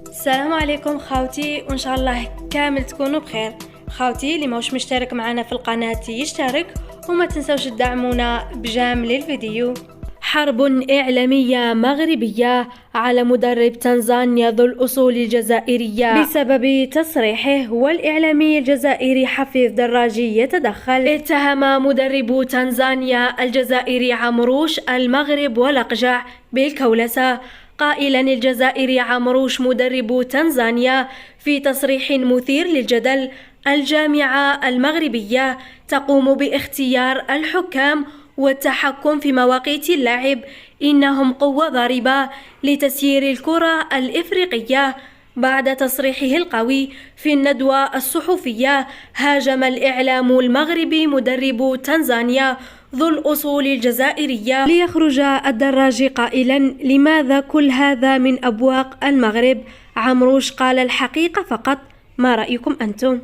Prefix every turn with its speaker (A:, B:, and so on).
A: السلام عليكم خاوتي، وان شاء الله كامل تكونوا بخير. خاوتي اللي ماهوش مشترك معنا في القناة يشترك، وما تنسوش تدعمونا بجامل الفيديو. حرب إعلامية مغربية على مدرب تنزانيا ذو الأصول الجزائرية بسبب تصريحه، والإعلامي الجزائري حفيظ دراجي يتدخل. اتهم مدرب تنزانيا الجزائري عمروش المغرب والأقجع بالكولسة، قائلا الجزائري عمروش مدرب تنزانيا في تصريح مثير للجدل: الجامعة المغربية تقوم باختيار الحكام والتحكم في مواقيت اللعب، إنهم قوة ضاربة لتسيير الكرة الإفريقية. بعد تصريحه القوي في الندوة الصحفية، هاجم الإعلام المغربي مدرب تنزانيا ذو الأصول الجزائرية، ليخرج الدراجي قائلا: لماذا كل هذا من أبواق المغرب؟ عمروش قال الحقيقة فقط، ما رأيكم أنتم؟